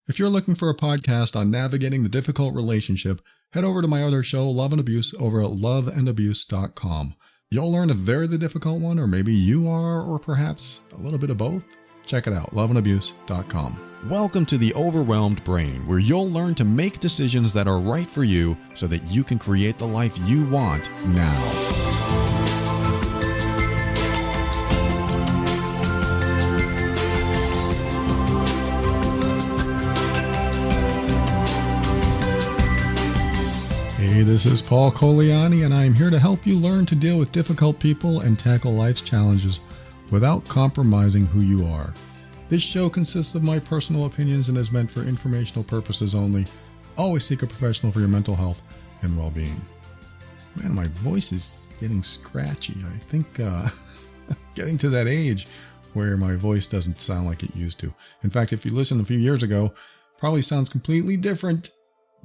If you're looking for a podcast on navigating the difficult relationship, head over to my other show, Love and Abuse, over at loveandabuse.com. You'll learn if they're the difficult one, or maybe you are, or perhaps a little bit of both. Check it out, loveandabuse.com. Welcome to The Overwhelmed Brain, where you'll learn to make decisions that are right for you so that you can create the life you want now. Hey, this is Paul Coliani, and I am here to help you learn to deal with difficult people and tackle life's challenges without compromising who you are. This show consists of my personal opinions and is meant for informational purposes only. Always seek a professional for your mental health and well-being. Man, my voice is getting scratchy. I think getting to that age where my voice doesn't sound like it used to. In fact, if you listened a few years ago, probably sounds completely different.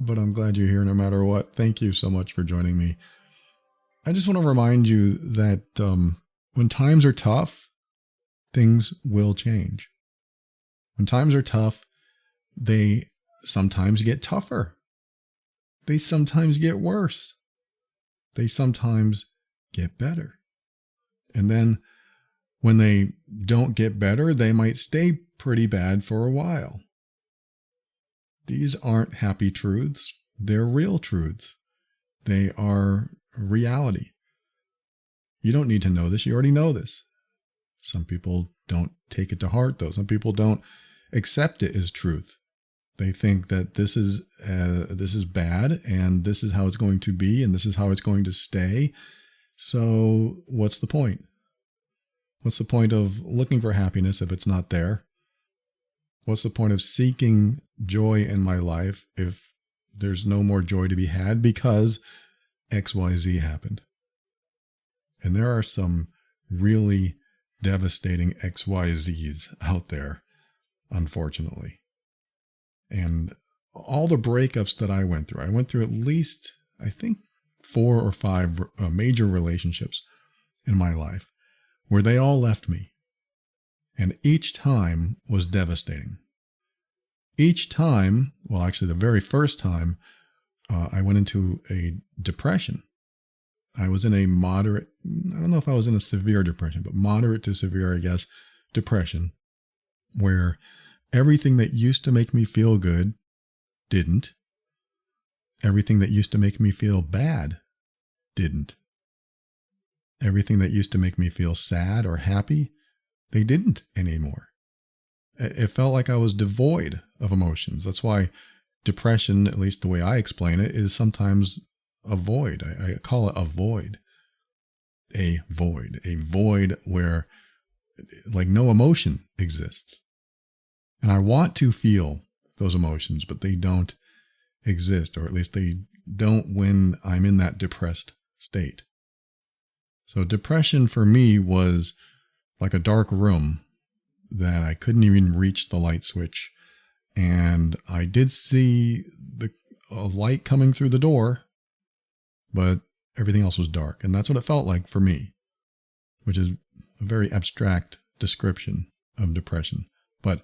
But I'm glad you're here no matter what. Thank you so much for joining me. I just want to remind you that when times are tough, things will change. When times are tough, they sometimes get tougher. They sometimes get worse. They sometimes get better. And then when they don't get better, they might stay pretty bad for a while. These aren't happy truths. They're real truths. They are reality. You don't need to know this. You already know this. Some people don't take it to heart, though. Some people don't accept it as truth. They think that this is bad, and this is how it's going to be, and this is how it's going to stay. So what's the point? What's the point of looking for happiness if it's not there? What's the point of seeking joy in my life if there's no more joy to be had because XYZ happened? And there are some really devastating XYZs out there, unfortunately. And all the breakups that I went through at least, I think, 4 or 5 major relationships in my life where they all left me. And each time was devastating. Each time, well, actually the very first time, I went into a depression. I was in a moderate, I don't know if I was in a severe depression, but moderate to severe, I guess, depression, where everything that used to make me feel good didn't. Everything that used to make me feel bad didn't. Everything that used to make me feel sad or happy, they didn't anymore. It felt like I was devoid of emotions. That's why depression, at least the way I explain it, is sometimes a void. I call it a void. A void where like no emotion exists. And I want to feel those emotions, but they don't exist, or at least they don't when I'm in that depressed state. So depression for me was like a dark room that I couldn't even reach the light switch. And I did see a light coming through the door, but everything else was dark. And that's what it felt like for me, which is a very abstract description of depression. But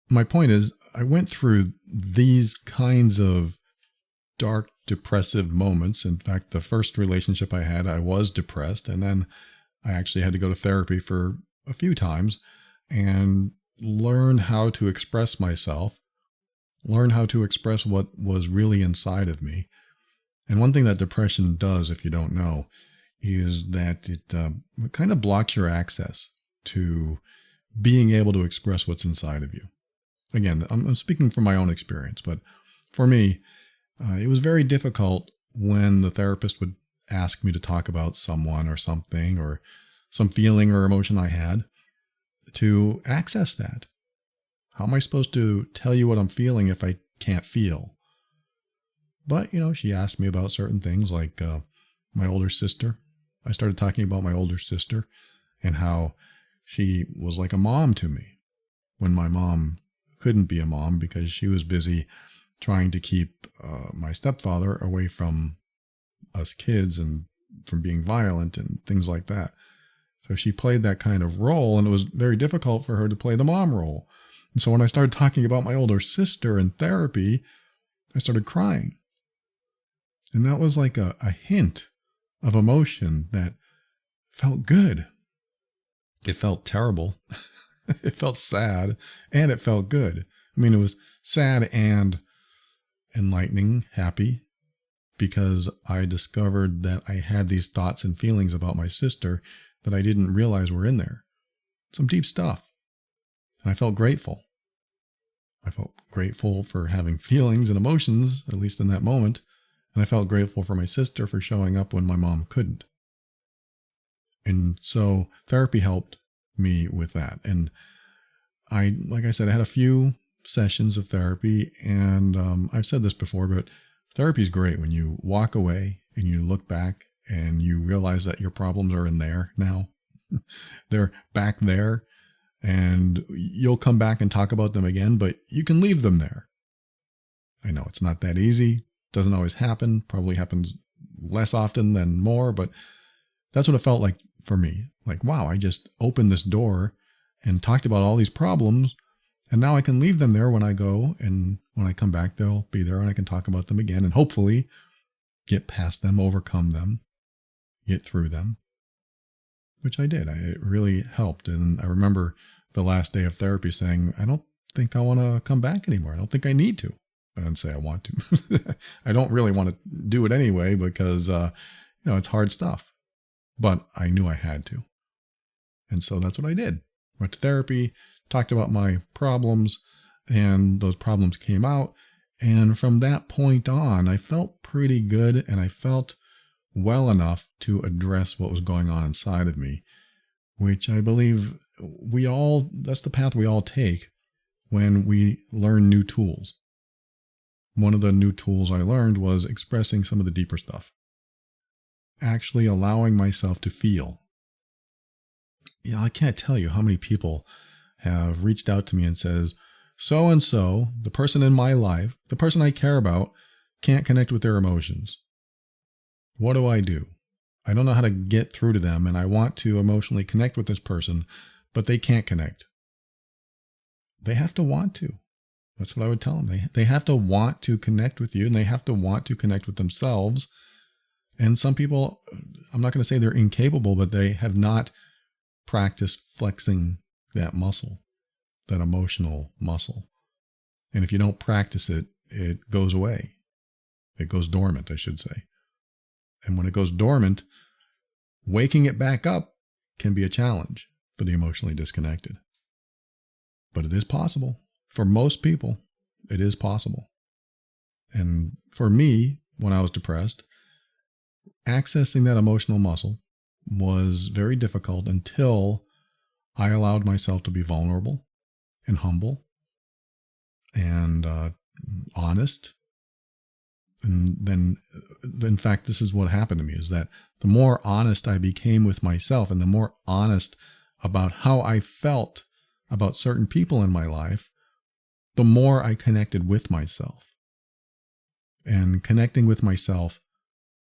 my point is, I went through these kinds of dark, depressive moments. In fact, the first relationship I had, I was depressed. And then I actually had to go to therapy for a few times and learn how to express myself, learn how to express what was really inside of me. And one thing that depression does, if you don't know, is that it kind of blocks your access to being able to express what's inside of you. Again, I'm speaking from my own experience, but for me, it was very difficult when the therapist would ask me to talk about someone or something or some feeling or emotion I had to access that. How am I supposed to tell you what I'm feeling if I can't feel? But, she asked me about certain things like my older sister. I started talking about my older sister and how she was like a mom to me when my mom couldn't be a mom because she was busy trying to keep my stepfather away from us kids and from being violent and things like that. So she played that kind of role, and it was very difficult for her to play the mom role. And so when I started talking about my older sister in therapy, I started crying. And that was like a hint of emotion that felt good. It felt terrible. It felt sad, and it felt good. I mean, it was sad and enlightening, happy, because I discovered that I had these thoughts and feelings about my sister that I didn't realize were in there. Some deep stuff. And I felt grateful. I felt grateful for having feelings and emotions, at least in that moment. And I felt grateful for my sister for showing up when my mom couldn't. And so therapy helped me with that. And like I said, I had a few sessions of therapy, and I've said this before, but therapy is great when you walk away and you look back and you realize that your problems are in there now. They're back there, and you'll come back and talk about them again, but you can leave them there. I know it's not that easy. Doesn't always happen. Probably happens less often than more, but that's what it felt like for me. Like, wow, I just opened this door and talked about all these problems, and now I can leave them there when I go, and when I come back, they'll be there and I can talk about them again and hopefully get past them, overcome them, get through them, which I did. It really helped. And I remember the last day of therapy saying, I don't think I want to come back anymore. I don't think I need to. I didn't say I want to. I don't really want to do it anyway because, it's hard stuff. But I knew I had to. And so that's what I did. Went to therapy, talked about my problems, and those problems came out. And from that point on, I felt pretty good, and I felt well enough to address what was going on inside of me, which I believe that's the path we all take when we learn new tools. One of the new tools I learned was expressing some of the deeper stuff. Actually allowing myself to feel. I can't tell you how many people have reached out to me and says, so-and-so, the person in my life, the person I care about, can't connect with their emotions. What do? I don't know how to get through to them, and I want to emotionally connect with this person, but they can't connect. They have to want to. That's what I would tell them. They have to want to connect with you, and they have to want to connect with themselves. And some people, I'm not going to say they're incapable, but they have not practiced flexing that muscle, that emotional muscle. And if you don't practice it, it goes away. It goes dormant, I should say. And when it goes dormant, waking it back up can be a challenge for the emotionally disconnected. But it is possible. For most people, it is possible. And for me, when I was depressed, accessing that emotional muscle was very difficult until I allowed myself to be vulnerable and humble and honest. And then, in fact, this is what happened to me, is that the more honest I became with myself and the more honest about how I felt about certain people in my life, the more I connected with myself. And connecting with myself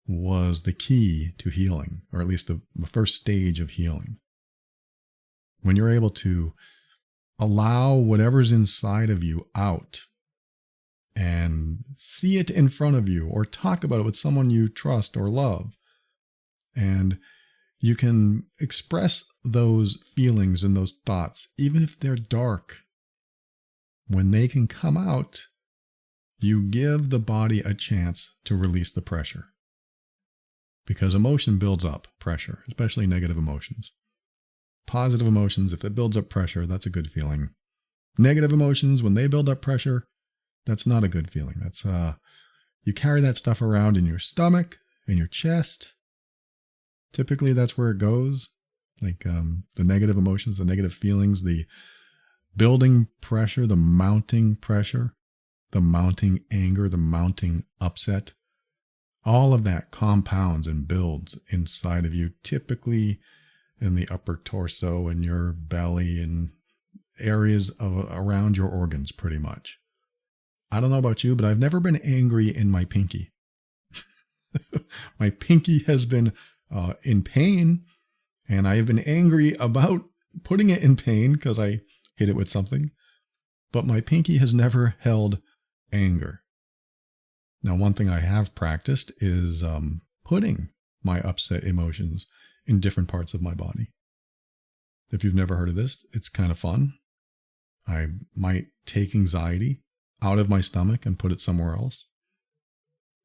was the key to healing, or at least the first stage of healing. When you're able to allow whatever's inside of you out and see it in front of you, or talk about it with someone you trust or love, and you can express those feelings and those thoughts, even if they're dark. When they can come out, you give the body a chance to release the pressure. Because emotion builds up pressure, especially negative emotions. Positive emotions, if it builds up pressure, that's a good feeling. Negative emotions, when they build up pressure, that's not a good feeling. That's you carry that stuff around in your stomach, in your chest. Typically, that's where it goes. Like the negative emotions, the negative feelings, the building pressure, the mounting pressure, the mounting anger, the mounting upset. All of that compounds and builds inside of you, typically in the upper torso and your belly and areas around your organs, pretty much. I don't know about you, but I've never been angry in my pinky. My pinky has been in pain, and I have been angry about putting it in pain because I hit it with something. but my pinky has never held anger. Now, one thing I have practiced is putting my upset emotions in different parts of my body. If you've never heard of this, it's kind of fun. I might take anxiety out of my stomach and put it somewhere else.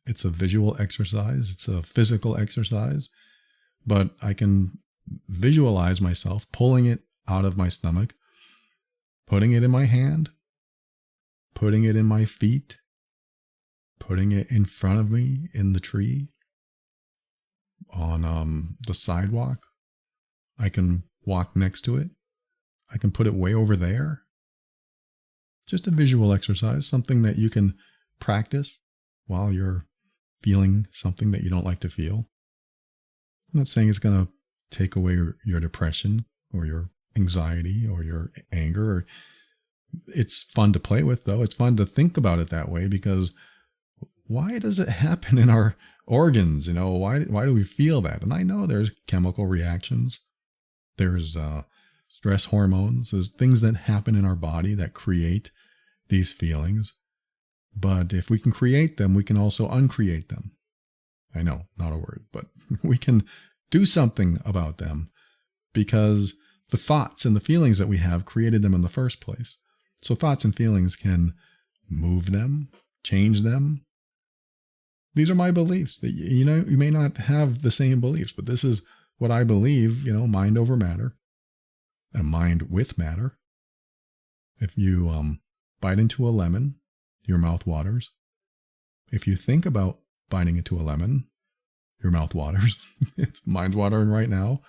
It's a visual exercise. It's a physical exercise, but I can visualize myself pulling it out of my stomach, putting it in my hand, putting it in my feet, putting it in front of me in the tree, on the sidewalk. I can walk next to it. I can put it way over there. Just a visual exercise, something that you can practice while you're feeling something that you don't like to feel. I'm not saying it's going to take away your depression or your anxiety or your anger. It's fun to play with, though. It's fun to think about it that way, because why does it happen in our organs? Why do we feel that? And I know there's chemical reactions. There's stress hormones. There's things that happen in our body that create these feelings. But if we can create them, we can also uncreate them. I know, not a word, but we can do something about them, because the thoughts and the feelings that we have created them in the first place. So thoughts and feelings can move them, change them. These are my beliefs. That you may not have the same beliefs, but this is what I believe, mind over matter, and mind with matter. If you bite into a lemon, your mouth waters. If you think about biting into a lemon, your mouth waters. It's mind watering right now.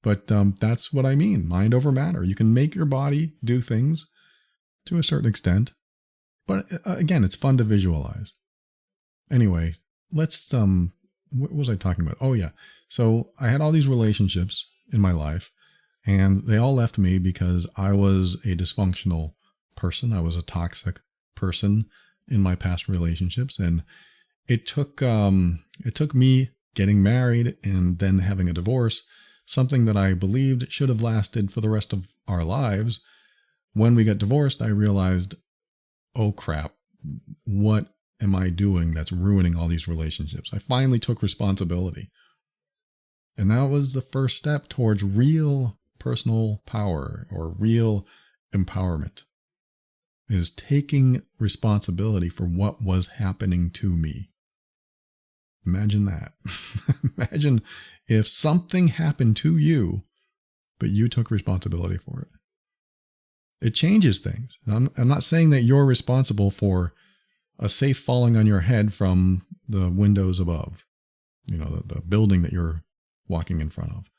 But that's what I mean, mind over matter. You can make your body do things to a certain extent. But again, it's fun to visualize. Anyway, let's, what was I talking about? Oh yeah. So I had all these relationships in my life, and they all left me because I was a dysfunctional person. I was a toxic person in my past relationships. And it took me getting married and then having a divorce, something that I believed should have lasted for the rest of our lives. When we got divorced, I realized, oh crap, what am I doing that's ruining all these relationships? I finally took responsibility. And that was the first step towards real personal power or real empowerment, is taking responsibility for what was happening to me. Imagine that. Imagine if something happened to you, but you took responsibility for it. It changes things. I'm not saying that you're responsible for a safe falling on your head from the windows above, the building that you're walking in front of.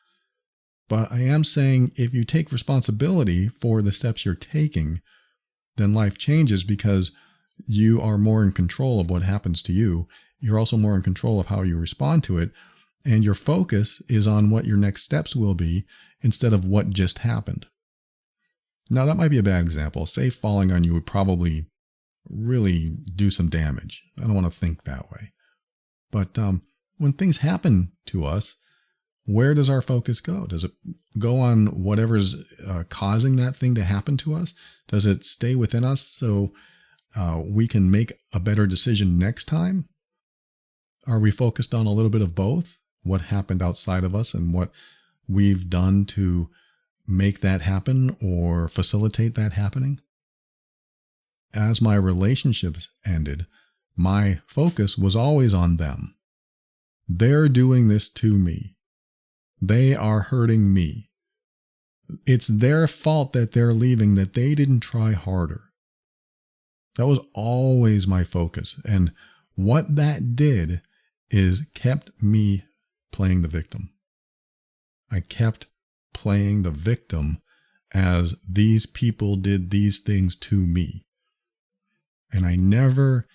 But I am saying if you take responsibility for the steps you're taking, then life changes, because you are more in control of what happens to you. You're also more in control of how you respond to it. And your focus is on what your next steps will be instead of what just happened. Now, that might be a bad example. Safe falling on you would probably really do some damage. I don't want to think that way. But when things happen to us, where does our focus go? Does it go on whatever's causing that thing to happen to us? Does it stay within us so we can make a better decision next time? Are we focused on a little bit of both? What happened outside of us and what we've done to make that happen or facilitate that happening? As my relationships ended, my focus was always on them. They're doing this to me. They are hurting me. It's their fault that they're leaving, that they didn't try harder. That was always my focus. And what that did is kept me playing the victim. I kept playing the victim as these people did these things to me. And I never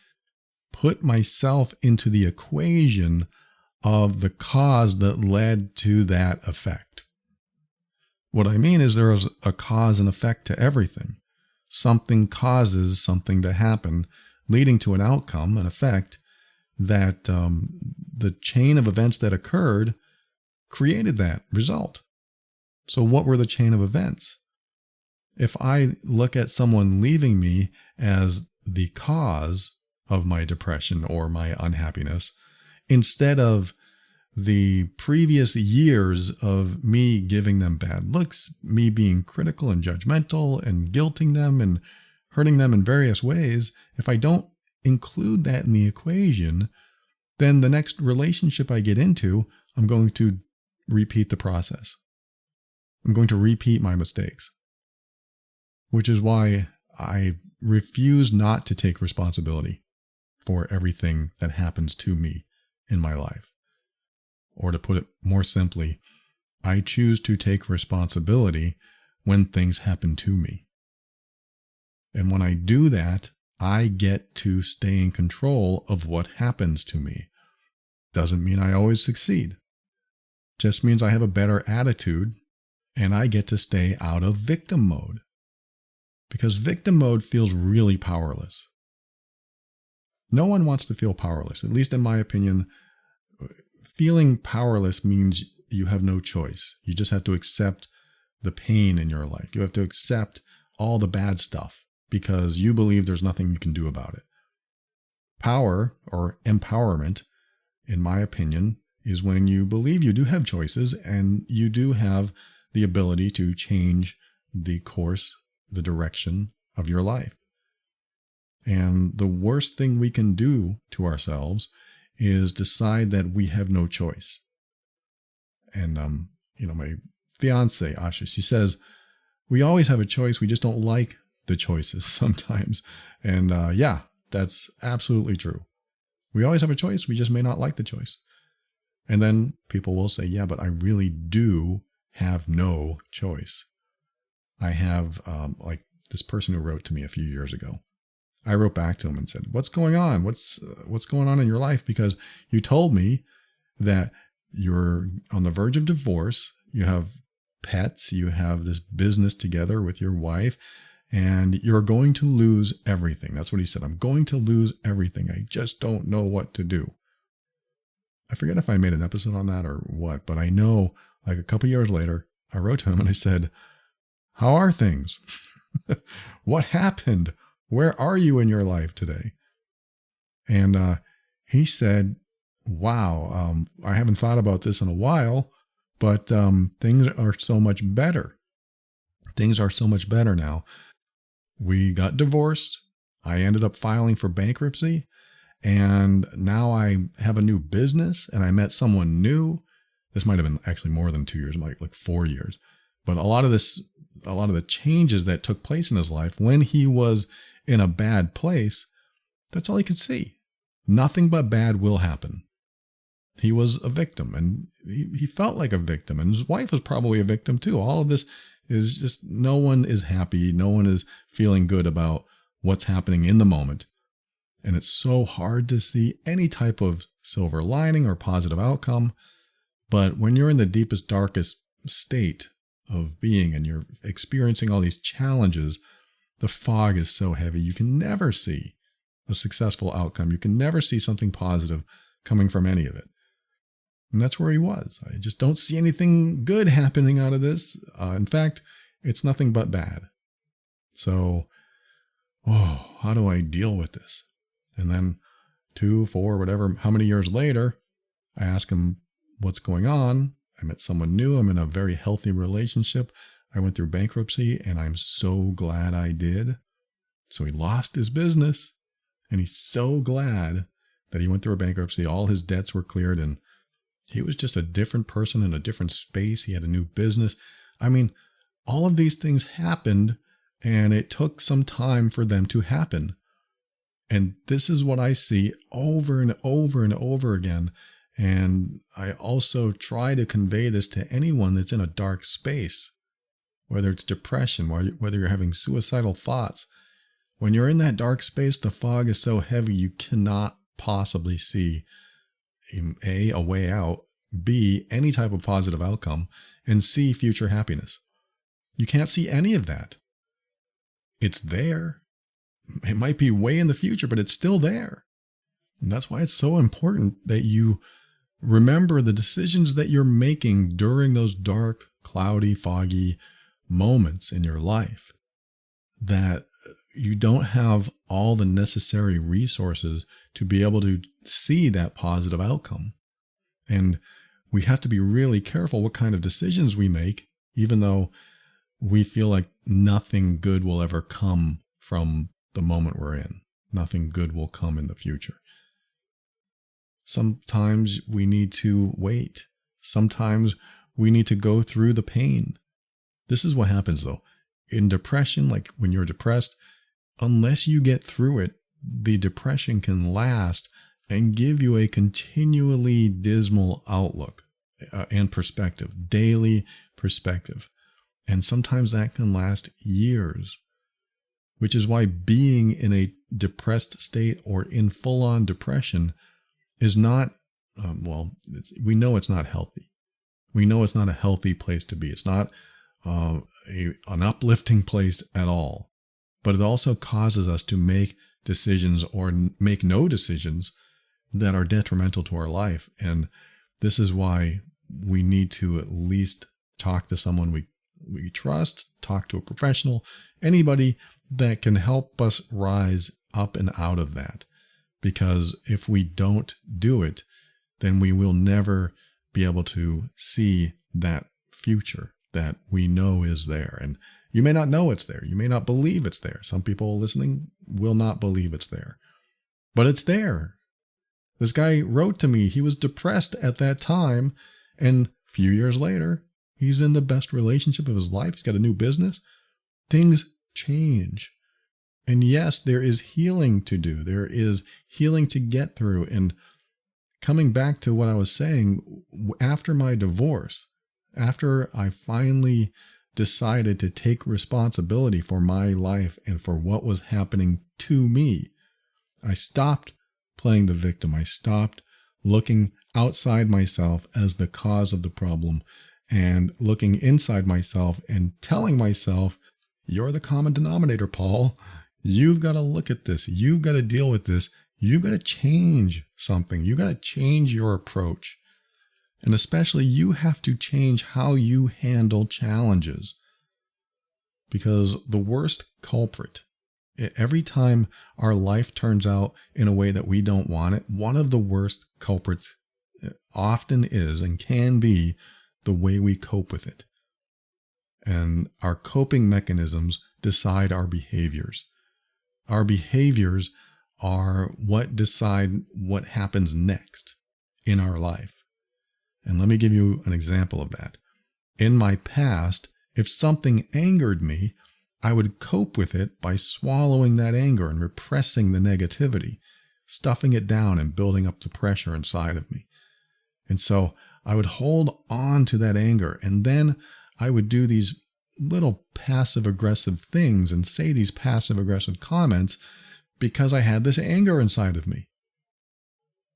put myself into the equation of the cause that led to that effect. What I mean is there is a cause and effect to everything. Something causes something to happen, leading to an outcome, an effect, that the chain of events that occurred created that result. So what were the chain of events? If I look at someone leaving me as the cause of my depression or my unhappiness, instead of the previous years of me giving them bad looks, me being critical and judgmental and guilting them and hurting them in various ways, if I don't include that in the equation, then the next relationship I get into, I'm going to repeat the process. I'm going to repeat my mistakes, which is why I refuse not to take responsibility for everything that happens to me in my life. Or to put it more simply, I choose to take responsibility when things happen to me. And when I do that, I get to stay in control of what happens to me. Doesn't mean I always succeed. Just means I have a better attitude and I get to stay out of victim mode. Because victim mode feels really powerless. No one wants to feel powerless, at least in my opinion. Feeling powerless means you have no choice. You just have to accept the pain in your life. You have to accept all the bad stuff because you believe there's nothing you can do about it. Power or empowerment, in my opinion, is when you believe you do have choices and you do have the ability to change the course, the direction of your life. And the worst thing we can do to ourselves is decide that we have no choice. And, my fiance, Asha, she says, we always have a choice. We just don't like the choices sometimes. And yeah, that's absolutely true. We always have a choice. We just may not like the choice. And then people will say, yeah, but I really do have no choice. I have, like this person who wrote to me a few years ago. I wrote back to him and said, what's going on? What's going on in your life? Because you told me that you're on the verge of divorce. You have pets. You have this business together with your wife, and you're going to lose everything. That's what he said. I'm going to lose everything. I just don't know what to do. I forget if I made an episode on that or what, but I know like a couple years later, I wrote to him and I said, how are things? What happened? Where are you in your life today? And he said, wow, I haven't thought about this in a while, but things are so much better. Things are so much better now. We got divorced. I ended up filing for bankruptcy. And now I have a new business and I met someone new. This might have been actually more than 2 years, like 4 years. But a lot of the changes that took place in his life when he was in a bad place, that's all he could see. Nothing but bad will happen. He was a victim and he felt like a victim, and his wife was probably a victim too. All of this is just, no one is happy. No one is feeling good about what's happening in the moment. And it's so hard to see any type of silver lining or positive outcome. But when you're in the deepest, darkest state of being and you're experiencing all these challenges, the fog is so heavy, you can never see a successful outcome. You can never see something positive coming from any of it. And that's where he was. I just don't see anything good happening out of this. In fact, it's nothing but bad. So, how do I deal with this? And then 2, 4, whatever, how many years later, I ask him what's going on. I met someone new. I'm in a very healthy relationship. I went through bankruptcy and I'm so glad I did. So he lost his business and he's so glad that he went through a bankruptcy. All his debts were cleared and he was just a different person in a different space. He had a new business. I mean, all of these things happened and it took some time for them to happen. And this is what I see over and over and over again. And I also try to convey this to anyone that's in a dark space, whether it's depression, whether you're having suicidal thoughts. When you're in that dark space, the fog is so heavy, you cannot possibly see A, a way out, B, any type of positive outcome, and C, future happiness. You can't see any of that. It's there. It might be way in the future, but it's still there. And that's why it's so important that you remember the decisions that you're making during those dark, cloudy, foggy moments in your life. that you don't have all the necessary resources to be able to see that positive outcome. And we have to be really careful what kind of decisions we make, even though we feel like nothing good will ever come from the moment we're in. Nothing good will come in the future. Sometimes we need to wait. Sometimes we need to go through the pain. This is what happens though. In depression, like when you're depressed, unless you get through it, the depression can last and give you a continually dismal outlook and perspective, daily perspective. And sometimes that can last years, which is why being in a depressed state or in full-on depression is not, we know it's not healthy. We know it's not a healthy place to be. It's not an uplifting place at all. But it also causes us to make decisions or make no decisions that are detrimental to our life. And this is why we need to at least talk to someone we trust, talk to a professional, anybody that can help us rise up and out of that. Because if we don't do it, then we will never be able to see that future that we know is there. And you may not know it's there. You may not believe it's there. Some people listening will not believe it's there. But it's there. This guy wrote to me. He was depressed at that time. And a few years later, he's in the best relationship of his life. He's got a new business. Things change. And yes, there is healing to do. There is healing to get through. And coming back to what I was saying, after my divorce, after I finally decided to take responsibility for my life and for what was happening to me, I stopped playing the victim. I stopped looking outside myself as the cause of the problem and looking inside myself and telling myself, you're the common denominator, Paul. You've got to look at this. You've got to deal with this. You've got to change something. You've got to change your approach. And especially you have to change how you handle challenges. Because the worst culprit, every time our life turns out in a way that we don't want it, one of the worst culprits often is and can be the way we cope with it. And our coping mechanisms decide our behaviors. Our behaviors are what decide what happens next in our life. And let me give you an example of that. In my past, if something angered me, I would cope with it by swallowing that anger and repressing the negativity, stuffing it down and building up the pressure inside of me. And so I would hold on to that anger, and then I would do these little passive-aggressive things and say these passive-aggressive comments because I had this anger inside of me.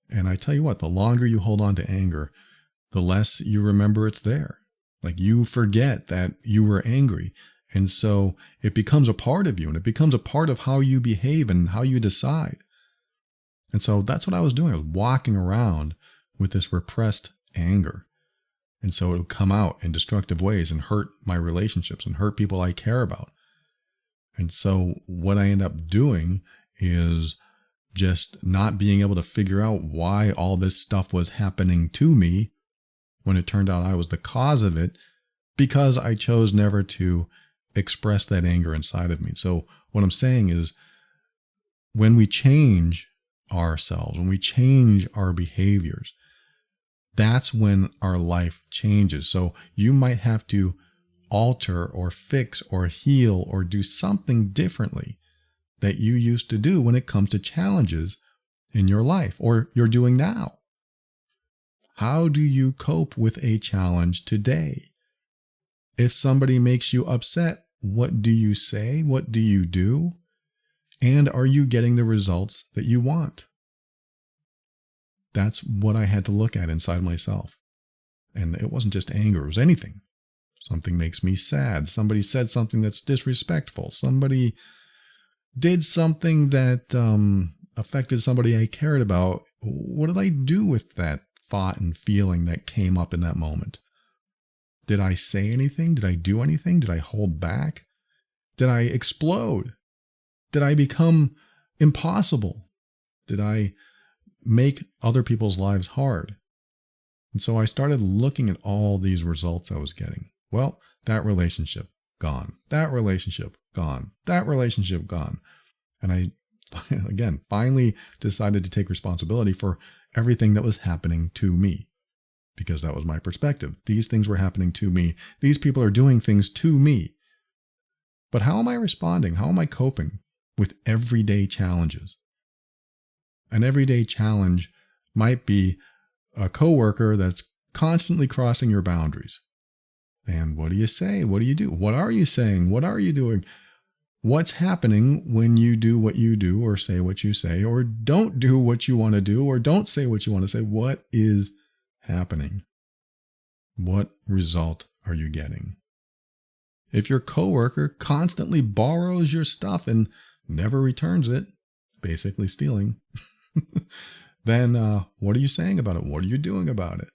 And I tell you what, the longer you hold on to anger, the less you remember it's there. Like you forget that you were angry. And so it becomes a part of you, and it becomes a part of how you behave and how you decide. And so that's what I was doing. I was walking around with this repressed anger. And so it would come out in destructive ways and hurt my relationships and hurt people I care about. And so what I end up doing is just not being able to figure out why all this stuff was happening to me when it turned out I was the cause of it, because I chose never to express that anger inside of me. So what I'm saying is, when we change ourselves, when we change our behaviors, that's when our life changes. So you might have to alter or fix or heal or do something differently that you used to do when it comes to challenges in your life or you're doing now. How do you cope with a challenge today? If somebody makes you upset, what do you say? What do you do? And are you getting the results that you want? That's what I had to look at inside myself. And it wasn't just anger, it was anything. Something makes me sad. Somebody said something that's disrespectful. Somebody did something that affected somebody I cared about. What did I do with that thought and feeling that came up in that moment? Did I say anything? Did I do anything? Did I hold back? Did I explode? Did I become impossible? Did I make other people's lives hard? And so I started looking at all these results I was getting. Well, that relationship gone. That relationship gone. That relationship gone. And I, again, finally decided to take responsibility for everything that was happening to me, because that was my perspective. These things were happening to me. These people are doing things to me. But how am I responding? How am I coping with everyday challenges? An everyday challenge might be a coworker that's constantly crossing your boundaries. And what do you say? What do you do? What are you saying? What are you doing? What's happening when you do what you do, or say what you say, or don't do what you want to do, or don't say what you want to say? What is happening? What result are you getting? If your coworker constantly borrows your stuff and never returns it, basically stealing, then what are you saying about it? What are you doing about it?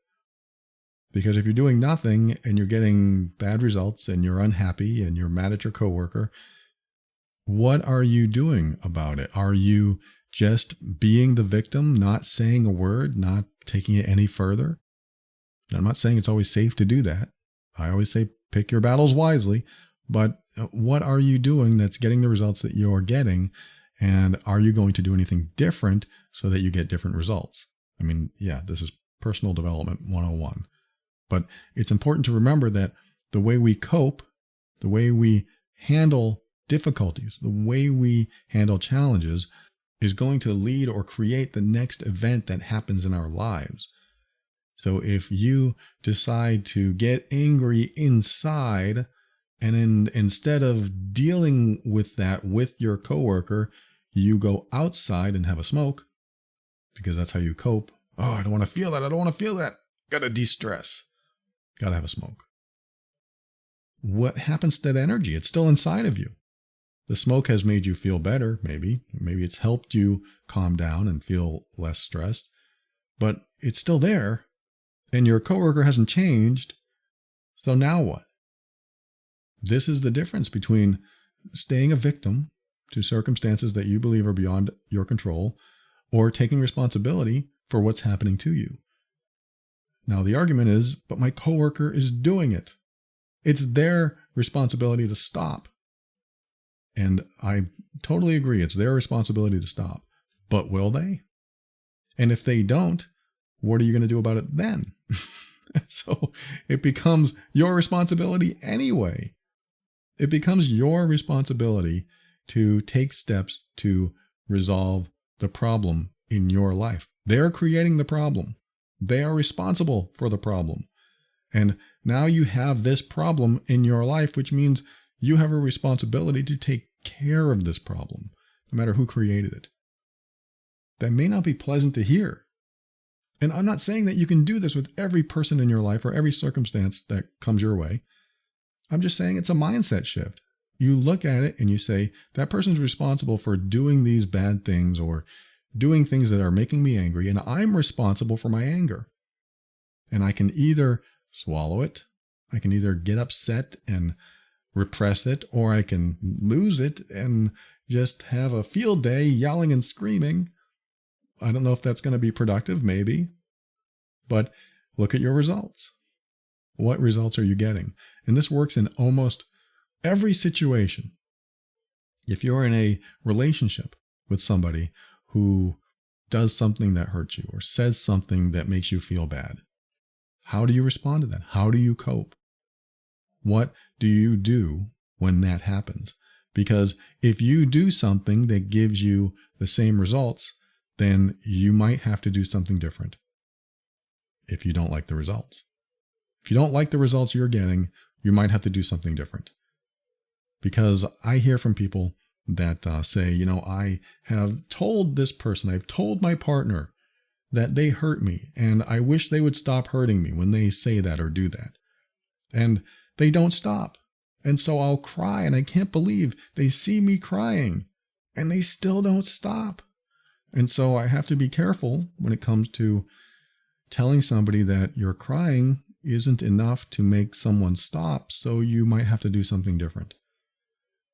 Because if you're doing nothing and you're getting bad results and you're unhappy and you're mad at your coworker, what are you doing about it? Are you just being the victim, not saying a word, not taking it any further? I'm not saying it's always safe to do that. I always say pick your battles wisely, but what are you doing that's getting the results that you're getting? And are you going to do anything different so that you get different results? I mean, yeah, this is personal development 101. But it's important to remember that the way we cope, the way we handle difficulties, the way we handle challenges is going to lead or create the next event that happens in our lives. So if you decide to get angry inside, and instead of dealing with that with your coworker, you go outside and have a smoke, because that's how you cope. Oh, I don't want to feel that. I don't want to feel that. Got to de-stress. Got to have a smoke. What happens to that energy? It's still inside of you. The smoke has made you feel better, maybe. Maybe it's helped you calm down and feel less stressed. But it's still there, and your coworker hasn't changed. So now what? This is the difference between staying a victim to circumstances that you believe are beyond your control, or taking responsibility for what's happening to you. Now, the argument is, but my coworker is doing it. It's their responsibility to stop. And I totally agree. It's their responsibility to stop. But will they? And if they don't, what are you going to do about it then? So it becomes your responsibility anyway. It becomes your responsibility to take steps to resolve the problem in your life. They're creating the problem. They are responsible for the problem. And now you have this problem in your life, which means you have a responsibility to take care of this problem, no matter who created it. That may not be pleasant to hear. And I'm not saying that you can do this with every person in your life or every circumstance that comes your way. I'm just saying it's a mindset shift. You look at it and you say, that person's responsible for doing these bad things or doing things that are making me angry, and I'm responsible for my anger. And I can either swallow it, I can either get upset and repress it, or I can lose it and just have a field day yelling and screaming. I don't know if that's going to be productive, maybe, but look at your results. What results are you getting? And this works in almost every situation. If you're in a relationship with somebody who does something that hurts you or says something that makes you feel bad, how do you respond to that? How do you cope? What do you do when that happens? Because if you do something that gives you the same results, then you might have to do something different if you don't like the results. If you don't like the results you're getting, you might have to do something different. Because I hear from people that say, you know, I have told this person, I've told my partner that they hurt me, and I wish they would stop hurting me when they say that or do that. And they don't stop. And so I'll cry, and I can't believe they see me crying, and they still don't stop. And so I have to be careful when it comes to telling somebody that you're crying isn't enough to make someone stop, so you might have to do something different.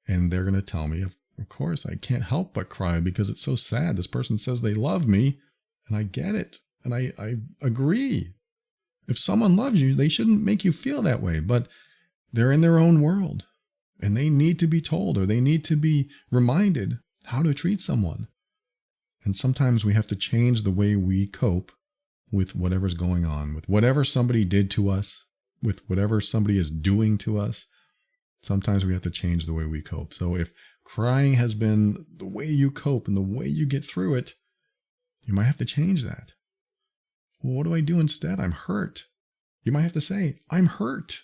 And they're going to tell me, of course, I can't help but cry because it's so sad. This person says they love me, and I get it. And I agree. If someone loves you, they shouldn't make you feel that way, but they're in their own world and they need to be told, or they need to be reminded how to treat someone. And sometimes we have to change the way we cope with whatever's going on, with whatever somebody did to us, with whatever somebody is doing to us. Sometimes we have to change the way we cope. So if crying has been the way you cope and the way you get through it, you might have to change that. Well, what do I do instead? I'm hurt. You might have to say, I'm hurt.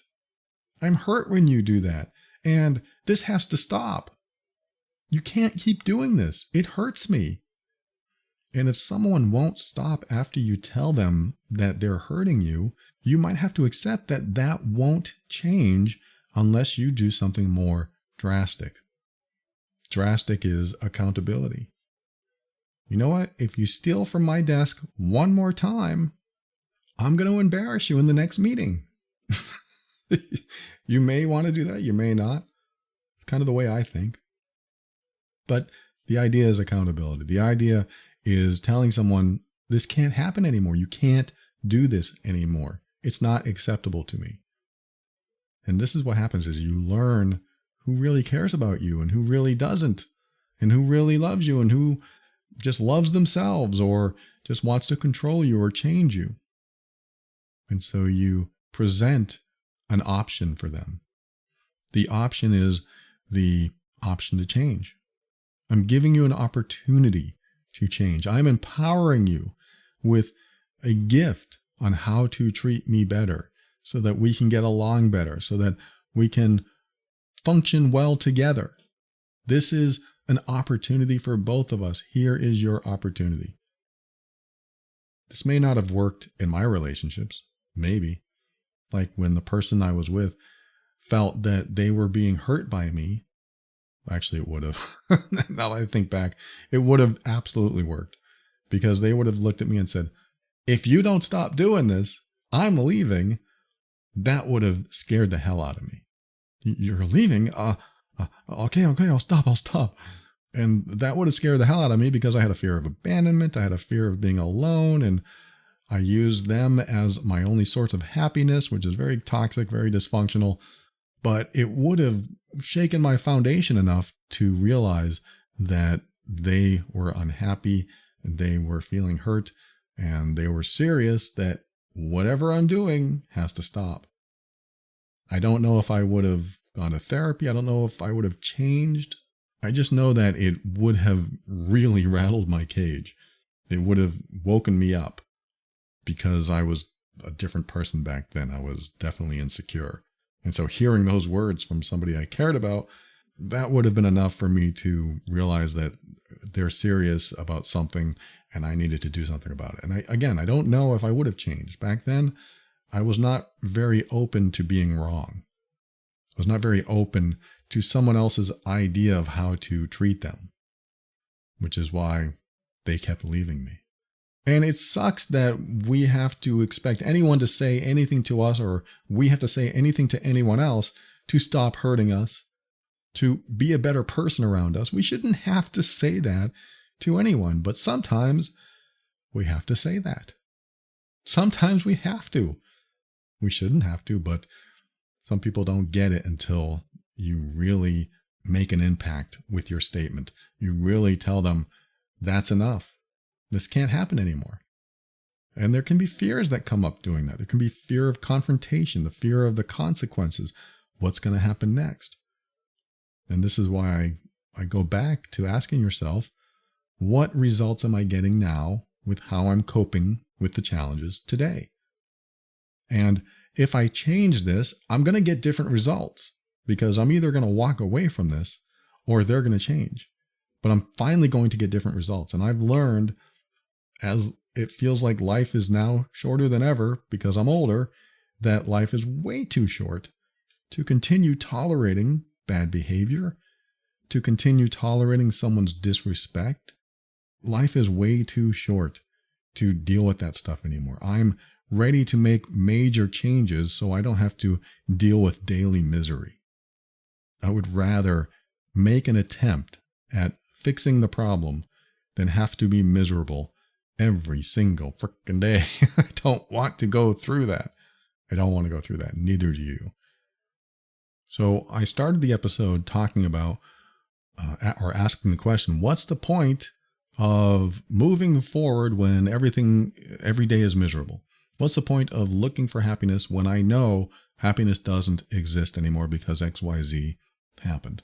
I'm hurt when you do that. And this has to stop. You can't keep doing this. It hurts me. And if someone won't stop after you tell them that they're hurting you, you might have to accept that that won't change unless you do something more drastic. Drastic is accountability. You know what? If you steal from my desk one more time, I'm going to embarrass you in the next meeting. You may want to do that. You may not. It's kind of the way I think. But the idea is accountability. The idea is telling someone, this can't happen anymore. You can't do this anymore. It's not acceptable to me. And this is what happens is you learn who really cares about you and who really doesn't, and who really loves you and who just loves themselves or just wants to control you or change you. And so you present an option for them. The option is the option to change. I'm giving you an opportunity to change. I'm empowering you with a gift on how to treat me better so that we can get along better, so that we can function well together. This is an opportunity for both of us. Here is your opportunity. This may not have worked in my relationships, maybe. Like when the person I was with felt that they were being hurt by me. Actually, it would have. Now that I think back, it would have absolutely worked, because they would have looked at me and said, if you don't stop doing this, I'm leaving. That would have scared the hell out of me. You're leaving? Okay, I'll stop. And that would have scared the hell out of me because I had a fear of abandonment. I had a fear of being alone, and I used them as my only source of happiness, which is very toxic, very dysfunctional. But it would have shaken my foundation enough to realize that they were unhappy and they were feeling hurt and they were serious that whatever I'm doing has to stop. I don't know if I would have gone to therapy. I don't know if I would have changed. I just know that it would have really rattled my cage. It would have woken me up because I was a different person back then. I was definitely insecure. And so hearing those words from somebody I cared about, that would have been enough for me to realize that they're serious about something and I needed to do something about it. And I don't know if I would have changed. Back then, I was not very open to being wrong. I was not very open to someone else's idea of how to treat them, which is why they kept leaving me. And it sucks that we have to expect anyone to say anything to us, or we have to say anything to anyone else to stop hurting us, to be a better person around us. We shouldn't have to say that to anyone, but sometimes we have to say that. Sometimes we have to. We shouldn't have to, but some people don't get it until you really make an impact with your statement. You really tell them, that's enough. This can't happen anymore. And there can be fears that come up doing that. There can be fear of confrontation, the fear of the consequences. What's going to happen next? And this is why I go back to asking yourself, what results am I getting now with how I'm coping with the challenges today? And if I change this, I'm going to get different results because I'm either going to walk away from this or they're going to change. But I'm finally going to get different results. And I've learned, as it feels like life is now shorter than ever because I'm older, that life is way too short to continue tolerating bad behavior, to continue tolerating someone's disrespect. Life is way too short to deal with that stuff anymore. I'm ready to make major changes so I don't have to deal with daily misery. I would rather make an attempt at fixing the problem than have to be miserable every single frickin' day. I don't want to go through that. I don't want to go through that. Neither do you. So I started the episode talking about or asking the question, what's the point of moving forward when every day is miserable? What's the point of looking for happiness when I know happiness doesn't exist anymore because XYZ happened?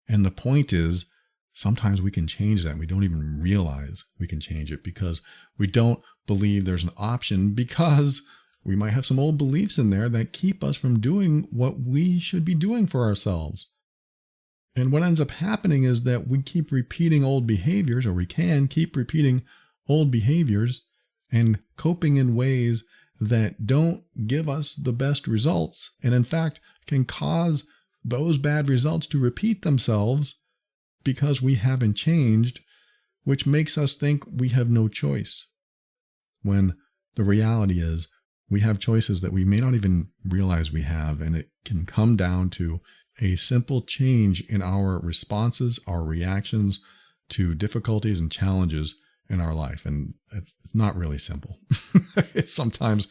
And the point is, sometimes we can change that. We don't even realize we can change it because we don't believe there's an option, because we might have some old beliefs in there that keep us from doing what we should be doing for ourselves. And what ends up happening is that we keep repeating old behaviors, or we can keep repeating old behaviors and coping in ways that don't give us the best results, and in fact can cause those bad results to repeat themselves because we haven't changed, which makes us think we have no choice. When the reality is we have choices that we may not even realize we have, and it can come down to a simple change in our responses, our reactions to difficulties and challenges in our life. And it's not really simple. It's sometimes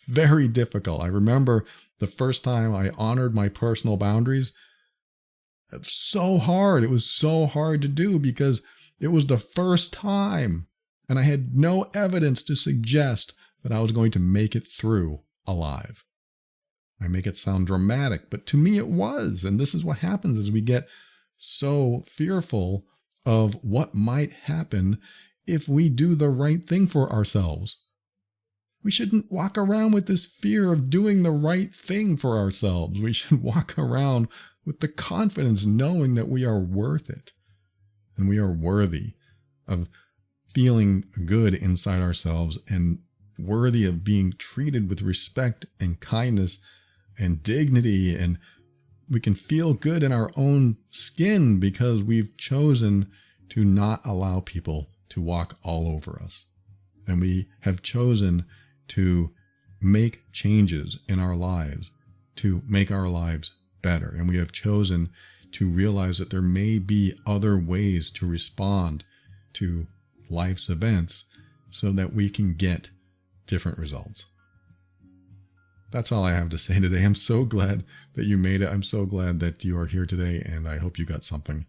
very difficult. I remember the first time I honored my personal boundaries. It's so hard. It was so hard to do because it was the first time, and I had no evidence to suggest that I was going to make it through alive. I make it sound dramatic, but to me it was. And this is what happens as we get so fearful of what might happen if we do the right thing for ourselves. We shouldn't walk around with this fear of doing the right thing for ourselves. We should walk around with the confidence knowing that we are worth it and we are worthy of feeling good inside ourselves and worthy of being treated with respect and kindness and dignity, and we can feel good in our own skin because we've chosen to not allow people to walk all over us. And we have chosen to make changes in our lives to make our lives better. And we have chosen to realize that there may be other ways to respond to life's events so that we can get different results. That's all I have to say today. I'm so glad that you made it. I'm so glad that you are here today, and I hope you got something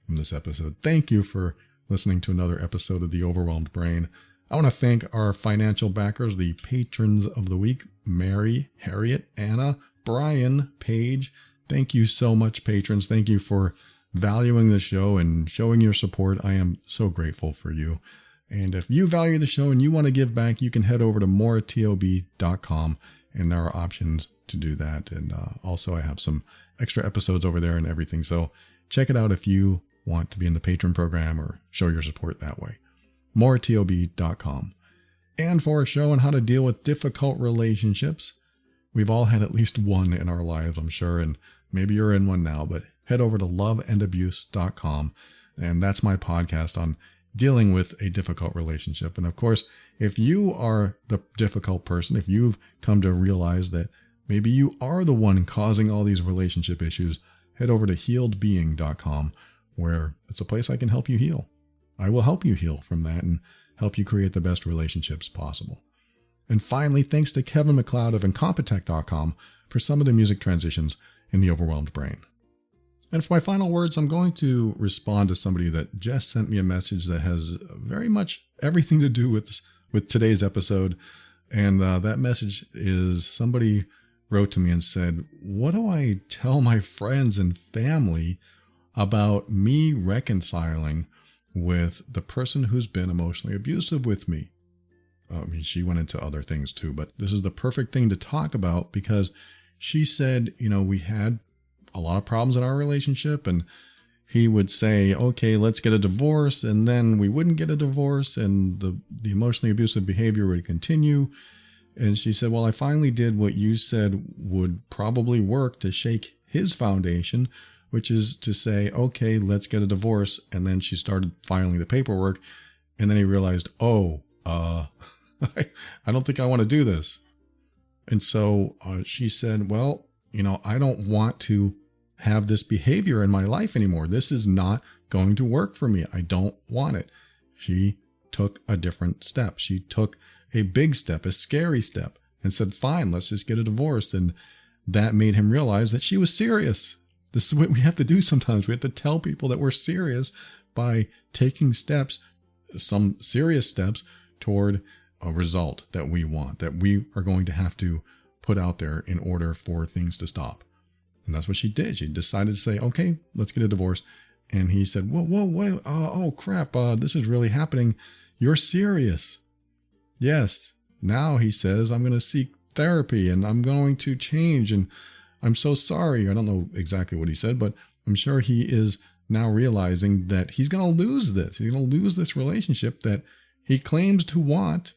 from this episode. Thank you for listening to another episode of The Overwhelmed Brain. I want to thank our financial backers, the patrons of the week, Mary, Harriet, Anna, Brian, Paige. Thank you so much, patrons. Thank you for valuing the show and showing your support. I am so grateful for you. And if you value the show and you want to give back, you can head over to moretob.com. And there are options to do that. And also I have some extra episodes over there and everything. So check it out if you want to be in the patron program or show your support that way. moretob.com. And for a show on how to deal with difficult relationships, we've all had at least one in our lives, I'm sure. And maybe you're in one now, but head over to loveandabuse.com. And that's my podcast on dealing with a difficult relationship. And of course, if you are the difficult person, if you've come to realize that maybe you are the one causing all these relationship issues, head over to healedbeing.com, where it's a place I can help you heal. I will help you heal from that and help you create the best relationships possible. And finally, thanks to Kevin MacLeod of Incompetech.com for some of the music transitions in The Overwhelmed Brain. And for my final words, I'm going to respond to somebody that just sent me a message that has very much everything to do with today's episode. And that message is, somebody wrote to me and said, what do I tell my friends and family about me reconciling with the person who's been emotionally abusive with me? I mean, she went into other things too, but this is the perfect thing to talk about because she said, we had a lot of problems in our relationship, and he would say, okay, let's get a divorce. And then we wouldn't get a divorce, and the emotionally abusive behavior would continue. And she said, well, I finally did what you said would probably work to shake his foundation, which is to say, okay, let's get a divorce. And then she started filing the paperwork. And then he realized, I don't think I want to do this. And so she said, well, I don't want to have this behavior in my life anymore. This is not going to work for me. I don't want it. She took a different step. She took a big step, a scary step, and said, fine, let's just get a divorce. And that made him realize that she was serious. This is what we have to do sometimes. We have to tell people that we're serious by taking steps, some serious steps toward a result that we want, that we are going to have to put out there in order for things to stop. And that's what she did. She decided to say, okay, let's get a divorce. And he said, whoa, oh crap, this is really happening. You're serious. Yes. Now he says, I'm going to seek therapy and I'm going to change. And I'm so sorry. I don't know exactly what he said, but I'm sure he is now realizing that he's going to lose this. He's going to lose this relationship that he claims to want,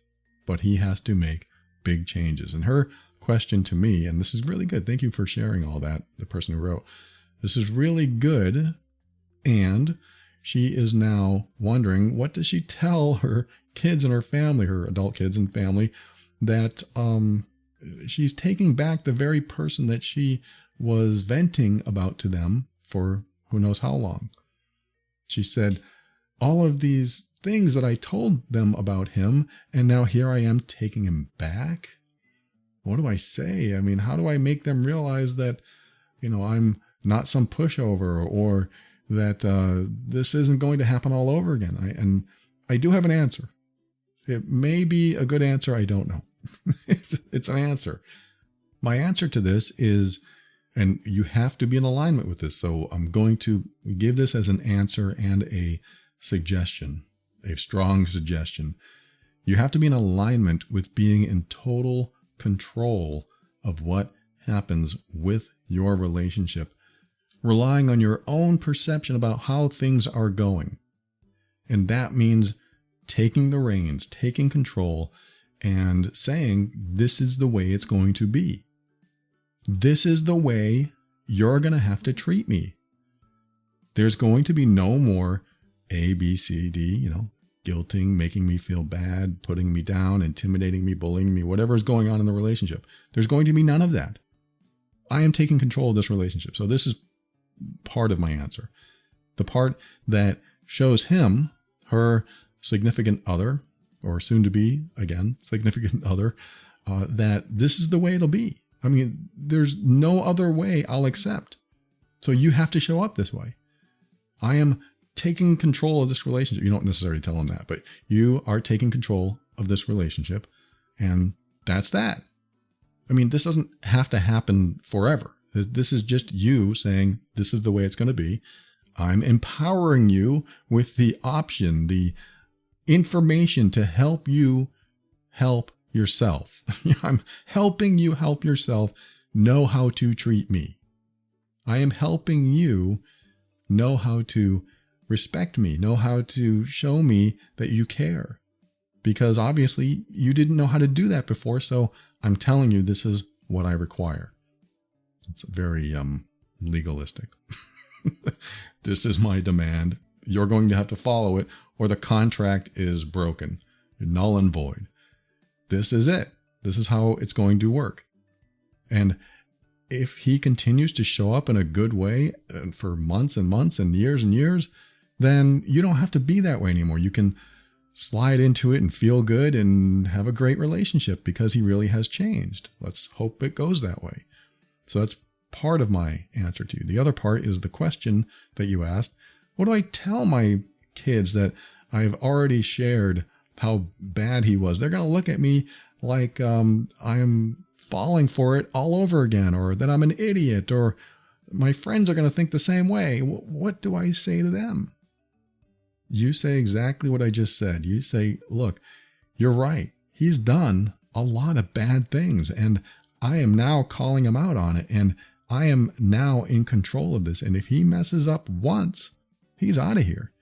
but he has to make big changes. And her question to me, and this is really good. Thank you for sharing all that, the person who wrote. This is really good. And she is now wondering, what does she tell her kids and her family, her adult kids and family, that she's taking back the very person that she was venting about to them for who knows how long. She said, all of these things that I told them about him, and now here I am taking him back. What do I say? I mean, how do I make them realize that, I'm not some pushover, or that this isn't going to happen all over again? I do have an answer. It may be a good answer. I don't know. It's an answer. My answer to this is, and you have to be in alignment with this, so I'm going to give this as an answer and a suggestion, a strong suggestion. You have to be in alignment with being in total control of what happens with your relationship, relying on your own perception about how things are going. And that means taking the reins, taking control, and saying, this is the way it's going to be. This is the way you're going to have to treat me. There's going to be no more A, B, C, D, guilting, making me feel bad, putting me down, intimidating me, bullying me, whatever is going on in the relationship. There's going to be none of that. I am taking control of this relationship. So this is part of my answer. The part that shows him, her significant other, or soon to be, again, significant other, that this is the way it'll be. I mean, there's no other way I'll accept. So you have to show up this way. I am taking control of this relationship. You don't necessarily tell them that, but you are taking control of this relationship. And that's that. I mean, this doesn't have to happen forever. This is just you saying, this is the way it's going to be. I'm empowering you with the option, the information to help you help yourself. I'm helping you help yourself know how to treat me. I am helping you know how to respect me, know how to show me that you care. Because obviously you didn't know how to do that before, so I'm telling you this is what I require. It's very legalistic. This is my demand. You're going to have to follow it, or the contract is broken, null and void. This is it. This is how it's going to work. And if he continues to show up in a good way for months and months and years, then you don't have to be that way anymore. You can slide into it and feel good and have a great relationship because he really has changed. Let's hope it goes that way. So that's part of my answer to you. The other part is the question that you asked. What do I tell my kids that I've already shared how bad he was? They're going to look at me like I'm falling for it all over again, or that I'm an idiot, or my friends are going to think the same way. What do I say to them? You say exactly what I just said. You say, look, you're right. He's done a lot of bad things, and I am now calling him out on it, and I am now in control of this. And if he messes up once, he's out of here.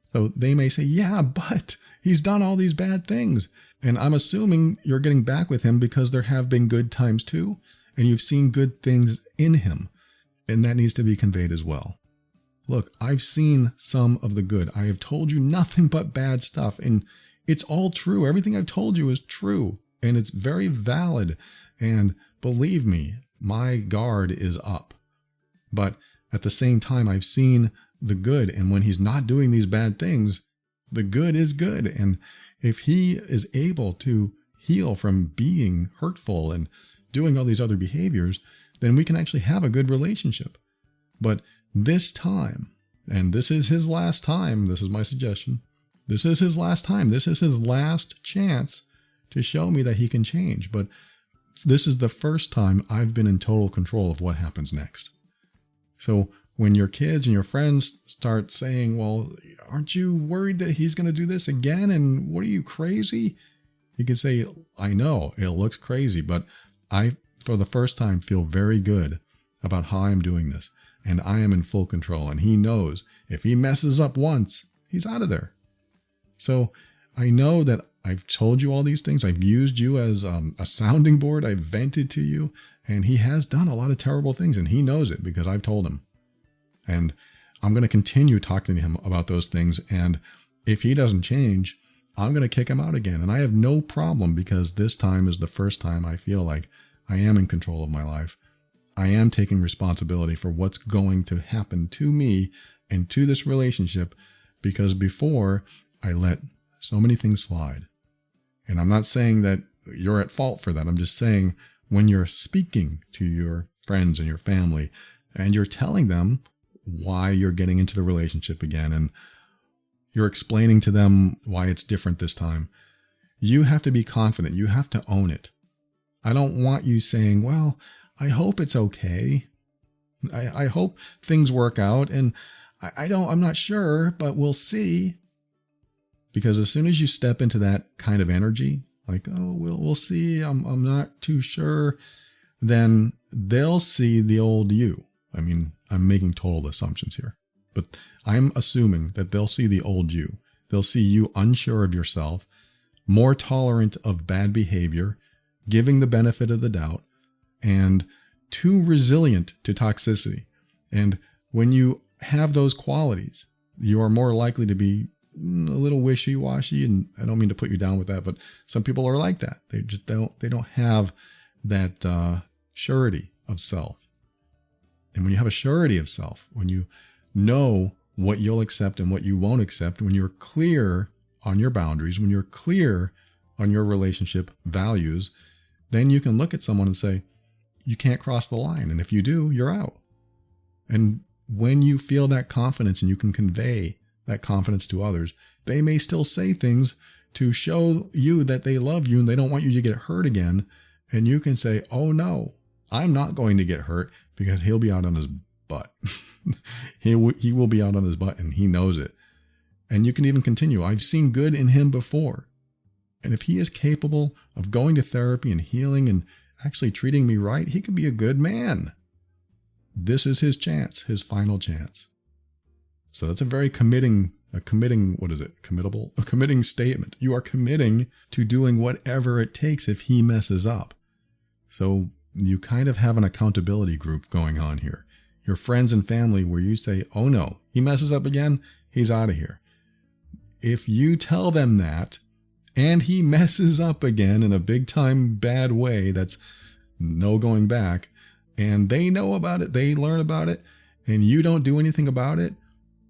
So they may say, yeah, but he's done all these bad things. And I'm assuming you're getting back with him because there have been good times too, and you've seen good things in him. And that needs to be conveyed as well. Look, I've seen some of the good. I have told you nothing but bad stuff, and it's all true. Everything I've told you is true, and it's very valid. And believe me, my guard is up. But at the same time, I've seen the good. And when he's not doing these bad things, the good is good. And if he is able to heal from being hurtful and doing all these other behaviors, then we can actually have a good relationship. But this time, and this is his last time, this is my suggestion, this is his last time, this is his last chance to show me that he can change. But this is the first time I've been in total control of what happens next. So when your kids and your friends start saying, well, aren't you worried that he's going to do this again? And what are you, crazy? You can say, I know it looks crazy, but I, for the first time, feel very good about how I'm doing this. And I am in full control. And he knows if he messes up once, he's out of there. So I know that I've told you all these things. I've used you as a sounding board. I've vented to you. And he has done a lot of terrible things. And he knows it because I've told him. And I'm going to continue talking to him about those things. And if he doesn't change, I'm going to kick him out again. And I have no problem, because this time is the first time I feel like I am in control of my life. I am taking responsibility for what's going to happen to me and to this relationship, because before I let so many things slide. And I'm not saying that you're at fault for that. I'm just saying, when you're speaking to your friends and your family and you're telling them why you're getting into the relationship again, and you're explaining to them why it's different this time, you have to be confident. You have to own it. I don't want you saying, well, I hope it's okay. I hope things work out, and I'm not sure, but we'll see. Because as soon as you step into that kind of energy, like, oh, we'll see, I'm not too sure, then they'll see the old you. I mean, I'm making total assumptions here, but I'm assuming that they'll see the old you. They'll see you unsure of yourself, more tolerant of bad behavior, giving the benefit of the doubt, and too resilient to toxicity. And when you have those qualities, you are more likely to be a little wishy-washy. And I don't mean to put you down with that, but some people are like that. They just don't have that surety of self. And when you have a surety of self, when you know what you'll accept and what you won't accept, when you're clear on your boundaries, when you're clear on your relationship values, then you can look at someone and say, you can't cross the line. And if you do, you're out. And when you feel that confidence and you can convey that confidence to others, they may still say things to show you that they love you and they don't want you to get hurt again. And you can say, oh no, I'm not going to get hurt, because he'll be out on his butt. He will be out on his butt, and he knows it. And you can even continue. I've seen good in him before. And if he is capable of going to therapy and healing and actually treating me right, he could be a good man. This is his chance, his final chance. So that's a very committing statement. You are committing to doing whatever it takes if he messes up. So you kind of have an accountability group going on here. Your friends and family, where you say, oh no, he messes up again, he's out of here. If you tell them that, and he messes up again in a big time bad way, that's no going back, and they know about it, they learn about it, and you don't do anything about it,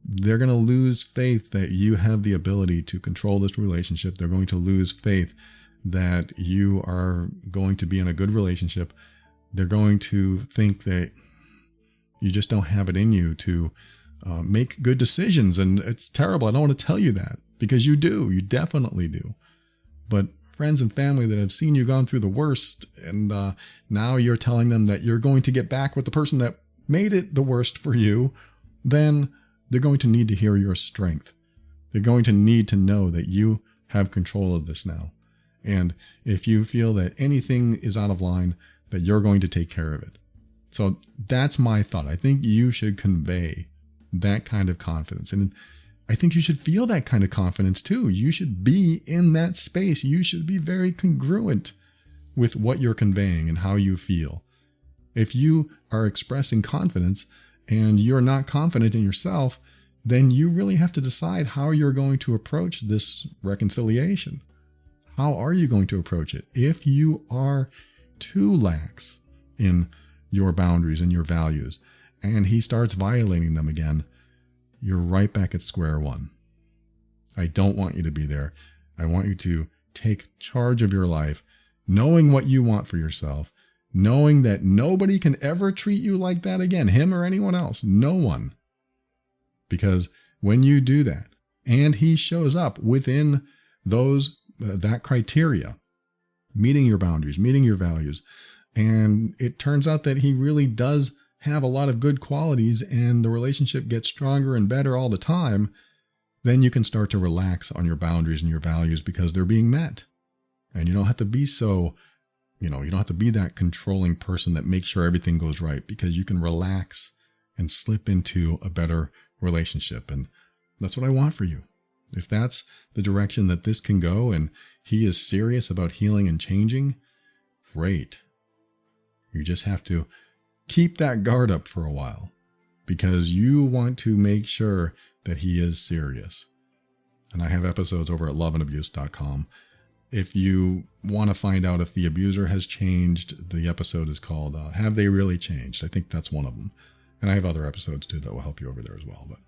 they're going to lose faith that you have the ability to control this relationship. They're going to lose faith that you are going to be in a good relationship. They're going to think that you just don't have it in you to make good decisions. And it's terrible. I don't want to tell you that, because you do. You definitely do. But friends and family that have seen you gone through the worst, and now you're telling them that you're going to get back with the person that made it the worst for you, then they're going to need to hear your strength. They're going to need to know that you have control of this now. And if you feel that anything is out of line, that you're going to take care of it. So that's my thought. I think you should convey that kind of confidence. And I think you should feel that kind of confidence too. You should be in that space. You should be very congruent with what you're conveying and how you feel. If you are expressing confidence and you're not confident in yourself, then you really have to decide how you're going to approach this reconciliation. How are you going to approach it? If you are too lax in your boundaries and your values, and he starts violating them again, you're right back at square one. I don't want you to be there. I want you to take charge of your life, knowing what you want for yourself, knowing that nobody can ever treat you like that again, him or anyone else, no one. Because when you do that, and he shows up within that criteria, meeting your boundaries, meeting your values, and it turns out that he really does have a lot of good qualities and the relationship gets stronger and better all the time, then you can start to relax on your boundaries and your values because they're being met. And you don't have to be so, you don't have to be that controlling person that makes sure everything goes right, because you can relax and slip into a better relationship. And that's what I want for you. If that's the direction that this can go and he is serious about healing and changing, great. You just have to keep that guard up for a while because you want to make sure that he is serious. And I have episodes over at loveandabuse.com. If you want to find out if the abuser has changed, the episode is called Have They Really Changed? I think that's one of them. And I have other episodes too that will help you over there as well. But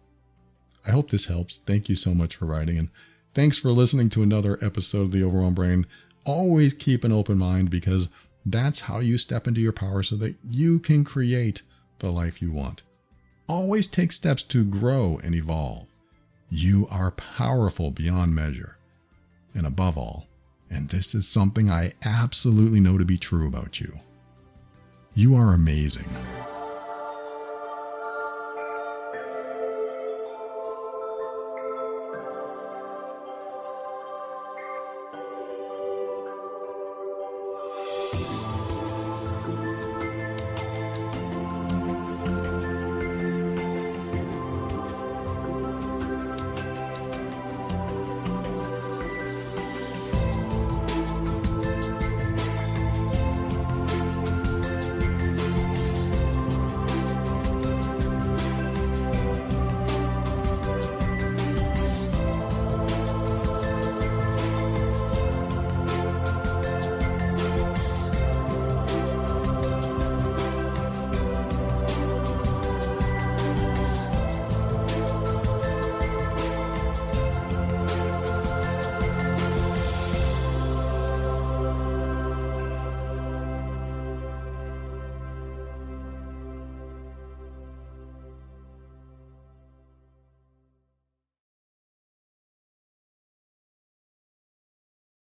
I hope this helps. Thank you so much for writing. And thanks for listening to another episode of The Overwhelmed Brain. Always keep an open mind because that's how you step into your power so that you can create the life you want. Always take steps to grow and evolve. You are powerful beyond measure. And above all, and this is something I absolutely know to be true about you, you are amazing.